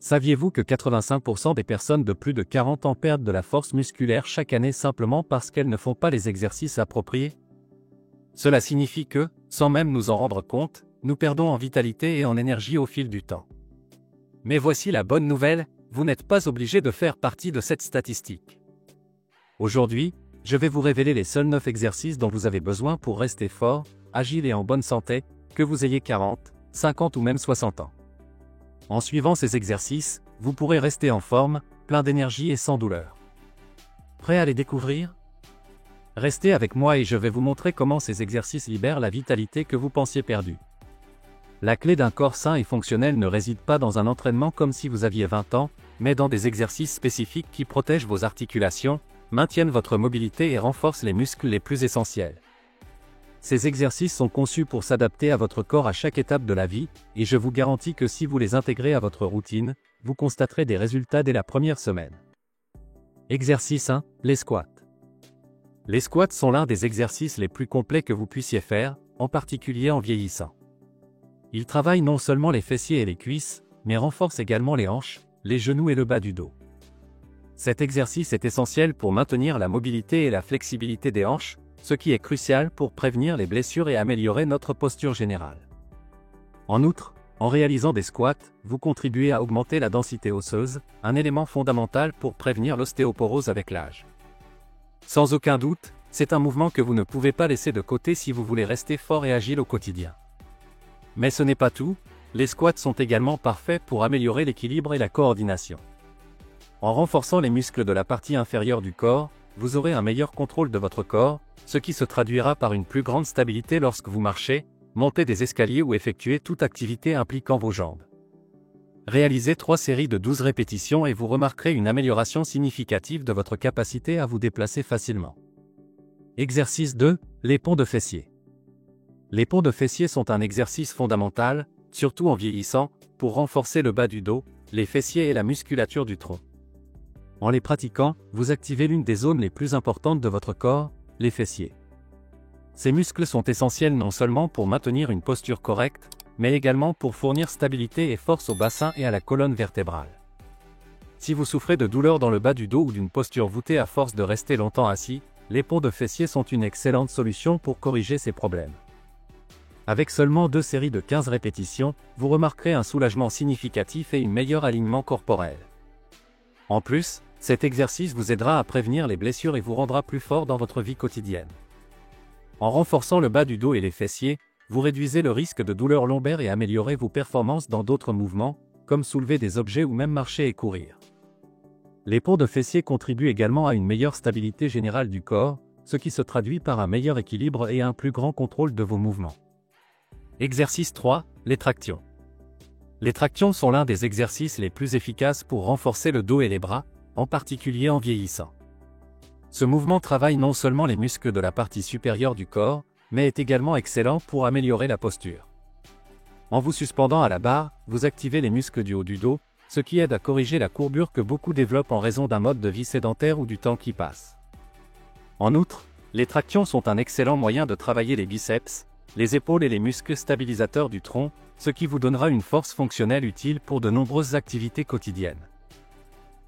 Saviez-vous que 85% des personnes de plus de 40 ans perdent de la force musculaire chaque année simplement parce qu'elles ne font pas les exercices appropriés? Cela signifie que, sans même nous en rendre compte, nous perdons en vitalité et en énergie au fil du temps. Mais voici la bonne nouvelle, vous n'êtes pas obligé de faire partie de cette statistique. Aujourd'hui, je vais vous révéler les seuls 9 exercices dont vous avez besoin pour rester fort, agile et en bonne santé, que vous ayez 40, 50 ou même 60 ans. En suivant ces exercices, vous pourrez rester en forme, plein d'énergie et sans douleur. Prêt à les découvrir? Restez avec moi et je vais vous montrer comment ces exercices libèrent la vitalité que vous pensiez perdue. La clé d'un corps sain et fonctionnel ne réside pas dans un entraînement comme si vous aviez 20 ans, mais dans des exercices spécifiques qui protègent vos articulations, maintiennent votre mobilité et renforcent les muscles les plus essentiels. Ces exercices sont conçus pour s'adapter à votre corps à chaque étape de la vie, et je vous garantis que si vous les intégrez à votre routine, vous constaterez des résultats dès la première semaine. Exercice 1, les squats. Les squats sont l'un des exercices les plus complets que vous puissiez faire, en particulier en vieillissant. Ils travaillent non seulement les fessiers et les cuisses, mais renforcent également les hanches, les genoux et le bas du dos. Cet exercice est essentiel pour maintenir la mobilité et la flexibilité des hanches, ce qui est crucial pour prévenir les blessures et améliorer notre posture générale. En outre, en réalisant des squats, vous contribuez à augmenter la densité osseuse, un élément fondamental pour prévenir l'ostéoporose avec l'âge. Sans aucun doute, c'est un mouvement que vous ne pouvez pas laisser de côté si vous voulez rester fort et agile au quotidien. Mais ce n'est pas tout, les squats sont également parfaits pour améliorer l'équilibre et la coordination. En renforçant les muscles de la partie inférieure du corps, vous aurez un meilleur contrôle de votre corps, ce qui se traduira par une plus grande stabilité lorsque vous marchez, montez des escaliers ou effectuez toute activité impliquant vos jambes. Réalisez 3 séries de 12 répétitions et vous remarquerez une amélioration significative de votre capacité à vous déplacer facilement. Exercice 2, les ponts de fessiers. Les ponts de fessiers sont un exercice fondamental, surtout en vieillissant, pour renforcer le bas du dos, les fessiers et la musculature du tronc. En les pratiquant, vous activez l'une des zones les plus importantes de votre corps, les fessiers. Ces muscles sont essentiels non seulement pour maintenir une posture correcte, mais également pour fournir stabilité et force au bassin et à la colonne vertébrale. Si vous souffrez de douleurs dans le bas du dos ou d'une posture voûtée à force de rester longtemps assis, les ponts de fessiers sont une excellente solution pour corriger ces problèmes. Avec seulement 2 séries de 15 répétitions, vous remarquerez un soulagement significatif et un meilleur alignement corporel. En plus, cet exercice vous aidera à prévenir les blessures et vous rendra plus fort dans votre vie quotidienne. En renforçant le bas du dos et les fessiers, vous réduisez le risque de douleurs lombaires et améliorez vos performances dans d'autres mouvements, comme soulever des objets ou même marcher et courir. Les ponts de fessiers contribuent également à une meilleure stabilité générale du corps, ce qui se traduit par un meilleur équilibre et un plus grand contrôle de vos mouvements. Exercice 3, les tractions. Les tractions sont l'un des exercices les plus efficaces pour renforcer le dos et les bras, en particulier en vieillissant. Ce mouvement travaille non seulement les muscles de la partie supérieure du corps, mais est également excellent pour améliorer la posture. En vous suspendant à la barre, vous activez les muscles du haut du dos, ce qui aide à corriger la courbure que beaucoup développent en raison d'un mode de vie sédentaire ou du temps qui passe. En outre, les tractions sont un excellent moyen de travailler les biceps, les épaules et les muscles stabilisateurs du tronc, ce qui vous donnera une force fonctionnelle utile pour de nombreuses activités quotidiennes.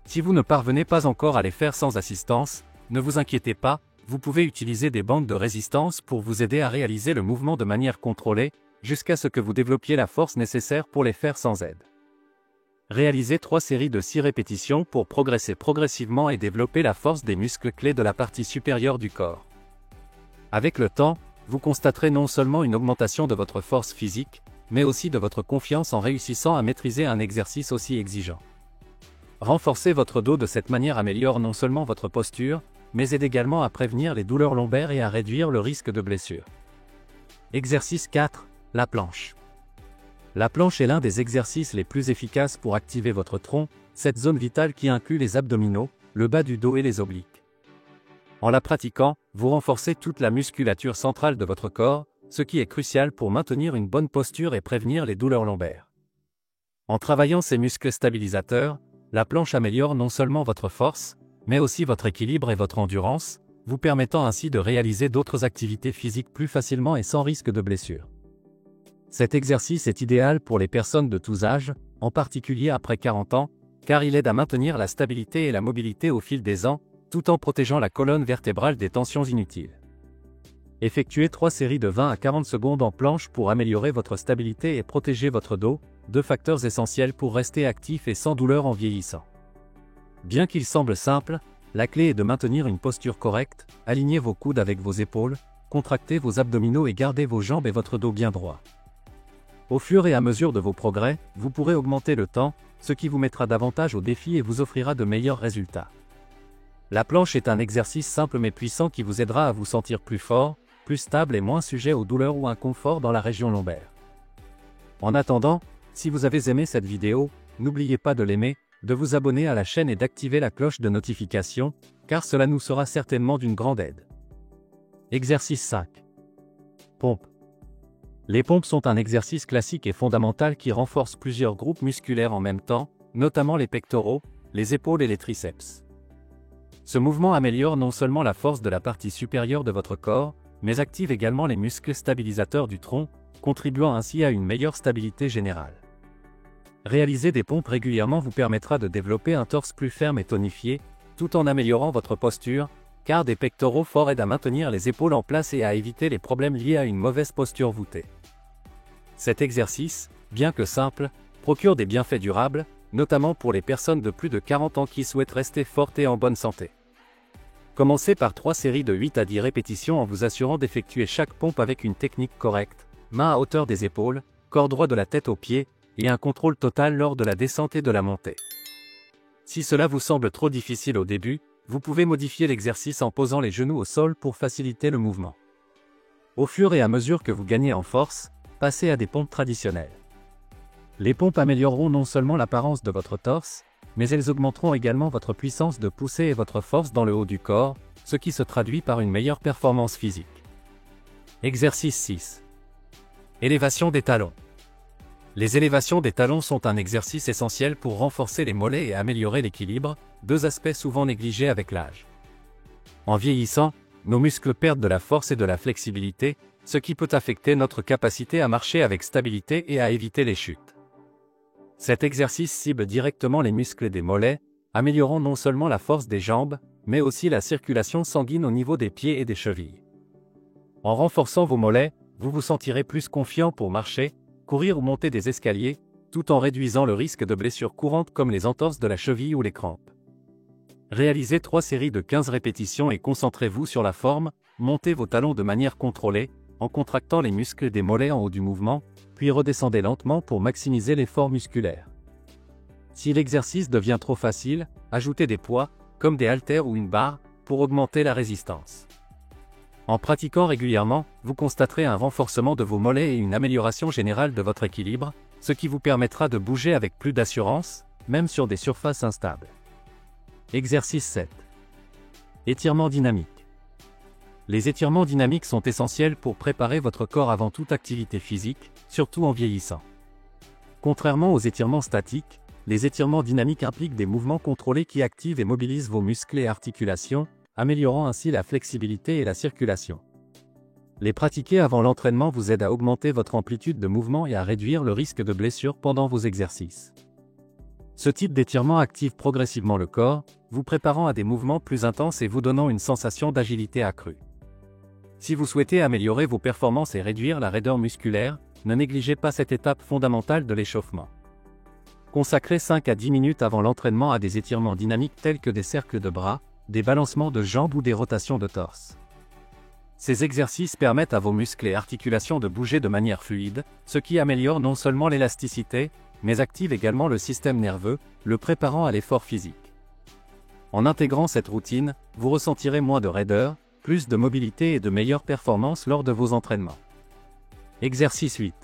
Si vous ne parvenez pas encore à les faire sans assistance, ne vous inquiétez pas, vous pouvez utiliser des bandes de résistance pour vous aider à réaliser le mouvement de manière contrôlée, jusqu'à ce que vous développiez la force nécessaire pour les faire sans aide. Réalisez 3 séries de 6 répétitions pour progresser progressivement et développer la force des muscles clés de la partie supérieure du corps. Avec le temps, vous constaterez non seulement une augmentation de votre force physique, mais aussi de votre confiance en réussissant à maîtriser un exercice aussi exigeant. Renforcer votre dos de cette manière améliore non seulement votre posture, mais aide également à prévenir les douleurs lombaires et à réduire le risque de blessure. Exercice 4, la planche. La planche est l'un des exercices les plus efficaces pour activer votre tronc, cette zone vitale qui inclut les abdominaux, le bas du dos et les obliques. En la pratiquant, vous renforcez toute la musculature centrale de votre corps, ce qui est crucial pour maintenir une bonne posture et prévenir les douleurs lombaires. En travaillant ces muscles stabilisateurs, la planche améliore non seulement votre force, mais aussi votre équilibre et votre endurance, vous permettant ainsi de réaliser d'autres activités physiques plus facilement et sans risque de blessure. Cet exercice est idéal pour les personnes de tous âges, en particulier après 40 ans, car il aide à maintenir la stabilité et la mobilité au fil des ans, tout en protégeant la colonne vertébrale des tensions inutiles. Effectuez 3 séries de 20 à 40 secondes en planche pour améliorer votre stabilité et protéger votre dos, 2 facteurs essentiels pour rester actif et sans douleur en vieillissant. Bien qu'il semble simple, la clé est de maintenir une posture correcte, alignez vos coudes avec vos épaules, contractez vos abdominaux et gardez vos jambes et votre dos bien droit. Au fur et à mesure de vos progrès, vous pourrez augmenter le temps, ce qui vous mettra davantage au défi et vous offrira de meilleurs résultats. La planche est un exercice simple mais puissant qui vous aidera à vous sentir plus fort, plus stable et moins sujet aux douleurs ou inconfort dans la région lombaire. En attendant, si vous avez aimé cette vidéo, n'oubliez pas de l'aimer, de vous abonner à la chaîne et d'activer la cloche de notification, car cela nous sera certainement d'une grande aide. Exercice 5. Pompe. Les pompes sont un exercice classique et fondamental qui renforce plusieurs groupes musculaires en même temps, notamment les pectoraux, les épaules et les triceps. Ce mouvement améliore non seulement la force de la partie supérieure de votre corps, mais active également les muscles stabilisateurs du tronc, contribuant ainsi à une meilleure stabilité générale. Réaliser des pompes régulièrement vous permettra de développer un torse plus ferme et tonifié, tout en améliorant votre posture, car des pectoraux forts aident à maintenir les épaules en place et à éviter les problèmes liés à une mauvaise posture voûtée. Cet exercice, bien que simple, procure des bienfaits durables, notamment pour les personnes de plus de 40 ans qui souhaitent rester fortes et en bonne santé. Commencez par 3 séries de 8 à 10 répétitions en vous assurant d'effectuer chaque pompe avec une technique correcte, main à hauteur des épaules, corps droit de la tête aux pieds, et un contrôle total lors de la descente et de la montée. Si cela vous semble trop difficile au début, vous pouvez modifier l'exercice en posant les genoux au sol pour faciliter le mouvement. Au fur et à mesure que vous gagnez en force, passez à des pompes traditionnelles. Les pompes amélioreront non seulement l'apparence de votre torse, mais elles augmenteront également votre puissance de poussée et votre force dans le haut du corps, ce qui se traduit par une meilleure performance physique. Exercice 6. Élévation des talons. Les élévations des talons sont un exercice essentiel pour renforcer les mollets et améliorer l'équilibre, 2 aspects souvent négligés avec l'âge. En vieillissant, nos muscles perdent de la force et de la flexibilité, ce qui peut affecter notre capacité à marcher avec stabilité et à éviter les chutes. Cet exercice cible directement les muscles des mollets, améliorant non seulement la force des jambes, mais aussi la circulation sanguine au niveau des pieds et des chevilles. En renforçant vos mollets, vous vous sentirez plus confiant pour marcher, courir ou monter des escaliers, tout en réduisant le risque de blessures courantes comme les entorses de la cheville ou les crampes. Réalisez 3 séries de 15 répétitions et concentrez-vous sur la forme, montez vos talons de manière contrôlée, en contractant les muscles des mollets en haut du mouvement, puis redescendez lentement pour maximiser l'effort musculaire. Si l'exercice devient trop facile, ajoutez des poids, comme des haltères ou une barre, pour augmenter la résistance. En pratiquant régulièrement, vous constaterez un renforcement de vos mollets et une amélioration générale de votre équilibre, ce qui vous permettra de bouger avec plus d'assurance, même sur des surfaces instables. Exercice 7. Étirement dynamique. Les étirements dynamiques sont essentiels pour préparer votre corps avant toute activité physique, surtout en vieillissant. Contrairement aux étirements statiques, les étirements dynamiques impliquent des mouvements contrôlés qui activent et mobilisent vos muscles et articulations, améliorant ainsi la flexibilité et la circulation. Les pratiquer avant l'entraînement vous aide à augmenter votre amplitude de mouvement et à réduire le risque de blessure pendant vos exercices. Ce type d'étirement active progressivement le corps, vous préparant à des mouvements plus intenses et vous donnant une sensation d'agilité accrue. Si vous souhaitez améliorer vos performances et réduire la raideur musculaire, ne négligez pas cette étape fondamentale de l'échauffement. Consacrez 5 à 10 minutes avant l'entraînement à des étirements dynamiques tels que des cercles de bras, des balancements de jambes ou des rotations de torse. Ces exercices permettent à vos muscles et articulations de bouger de manière fluide, ce qui améliore non seulement l'élasticité, mais active également le système nerveux, le préparant à l'effort physique. En intégrant cette routine, vous ressentirez moins de raideur, plus de mobilité et de meilleures performances lors de vos entraînements. Exercice 8.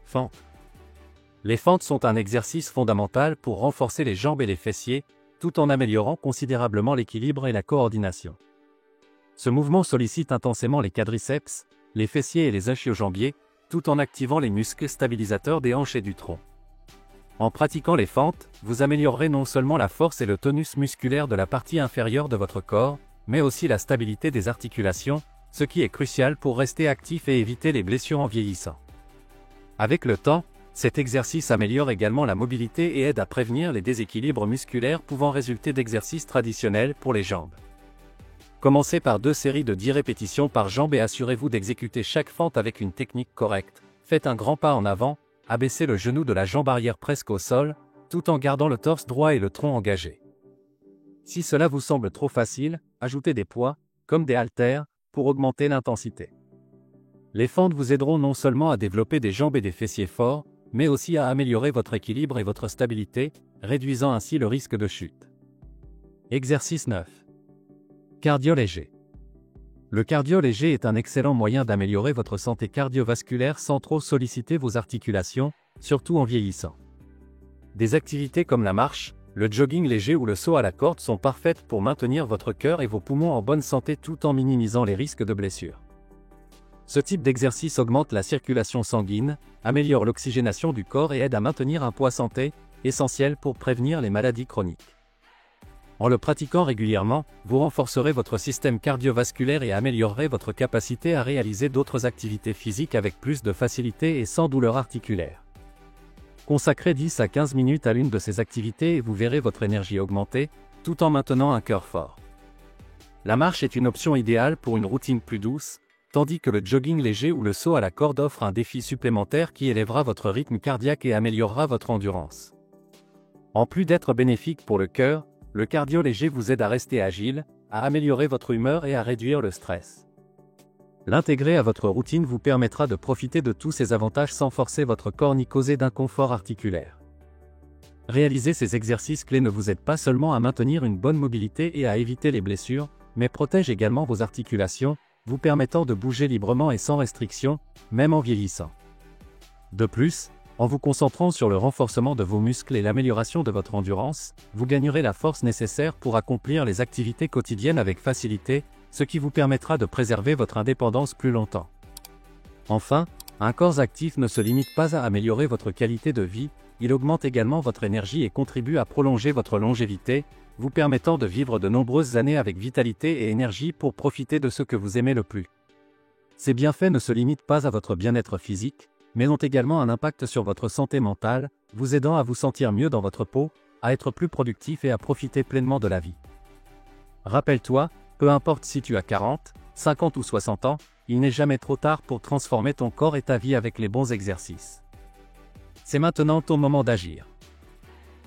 Fente. Les fentes sont un exercice fondamental pour renforcer les jambes et les fessiers, tout en améliorant considérablement l'équilibre et la coordination. Ce mouvement sollicite intensément les quadriceps, les fessiers et les ischio-jambiers, tout en activant les muscles stabilisateurs des hanches et du tronc. En pratiquant les fentes, vous améliorerez non seulement la force et le tonus musculaire de la partie inférieure de votre corps, mais aussi la stabilité des articulations, ce qui est crucial pour rester actif et éviter les blessures en vieillissant. Avec le temps, cet exercice améliore également la mobilité et aide à prévenir les déséquilibres musculaires pouvant résulter d'exercices traditionnels pour les jambes. Commencez par 2 séries de 10 répétitions par jambe et assurez-vous d'exécuter chaque fente avec une technique correcte. Faites un grand pas en avant, abaissez le genou de la jambe arrière presque au sol, tout en gardant le torse droit et le tronc engagé. Si cela vous semble trop facile, ajoutez des poids, comme des haltères, pour augmenter l'intensité. Les fentes vous aideront non seulement à développer des jambes et des fessiers forts, mais aussi à améliorer votre équilibre et votre stabilité, réduisant ainsi le risque de chute. Exercice 9. Cardio léger. Le cardio léger est un excellent moyen d'améliorer votre santé cardiovasculaire sans trop solliciter vos articulations, surtout en vieillissant. Des activités comme la marche, le jogging léger ou le saut à la corde sont parfaites pour maintenir votre cœur et vos poumons en bonne santé tout en minimisant les risques de blessures. Ce type d'exercice augmente la circulation sanguine, améliore l'oxygénation du corps et aide à maintenir un poids santé, essentiel pour prévenir les maladies chroniques. En le pratiquant régulièrement, vous renforcerez votre système cardiovasculaire et améliorerez votre capacité à réaliser d'autres activités physiques avec plus de facilité et sans douleur articulaire. Consacrez 10 à 15 minutes à l'une de ces activités et vous verrez votre énergie augmenter, tout en maintenant un cœur fort. La marche est une option idéale pour une routine plus douce, tandis que le jogging léger ou le saut à la corde offre un défi supplémentaire qui élèvera votre rythme cardiaque et améliorera votre endurance. En plus d'être bénéfique pour le cœur, le cardio léger vous aide à rester agile, à améliorer votre humeur et à réduire le stress. L'intégrer à votre routine vous permettra de profiter de tous ces avantages sans forcer votre corps ni causer d'inconfort articulaire. Réaliser ces exercices clés ne vous aide pas seulement à maintenir une bonne mobilité et à éviter les blessures, mais protège également vos articulations, vous permettant de bouger librement et sans restriction, même en vieillissant. De plus, en vous concentrant sur le renforcement de vos muscles et l'amélioration de votre endurance, vous gagnerez la force nécessaire pour accomplir les activités quotidiennes avec facilité, ce qui vous permettra de préserver votre indépendance plus longtemps. Enfin, un corps actif ne se limite pas à améliorer votre qualité de vie, il augmente également votre énergie et contribue à prolonger votre longévité, vous permettant de vivre de nombreuses années avec vitalité et énergie pour profiter de ce que vous aimez le plus. Ces bienfaits ne se limitent pas à votre bien-être physique, mais ont également un impact sur votre santé mentale, vous aidant à vous sentir mieux dans votre peau, à être plus productif et à profiter pleinement de la vie. Rappelle-toi, peu importe si tu as 40, 50 ou 60 ans, il n'est jamais trop tard pour transformer ton corps et ta vie avec les bons exercices. C'est maintenant ton moment d'agir.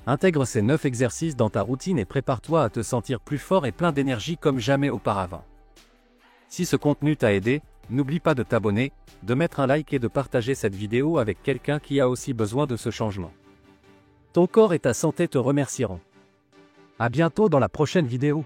Intègre ces 9 exercices dans ta routine et prépare-toi à te sentir plus fort et plein d'énergie comme jamais auparavant. Si ce contenu t'a aidé, n'oublie pas de t'abonner, de mettre un like et de partager cette vidéo avec quelqu'un qui a aussi besoin de ce changement. Ton corps et ta santé te remercieront. À bientôt dans la prochaine vidéo.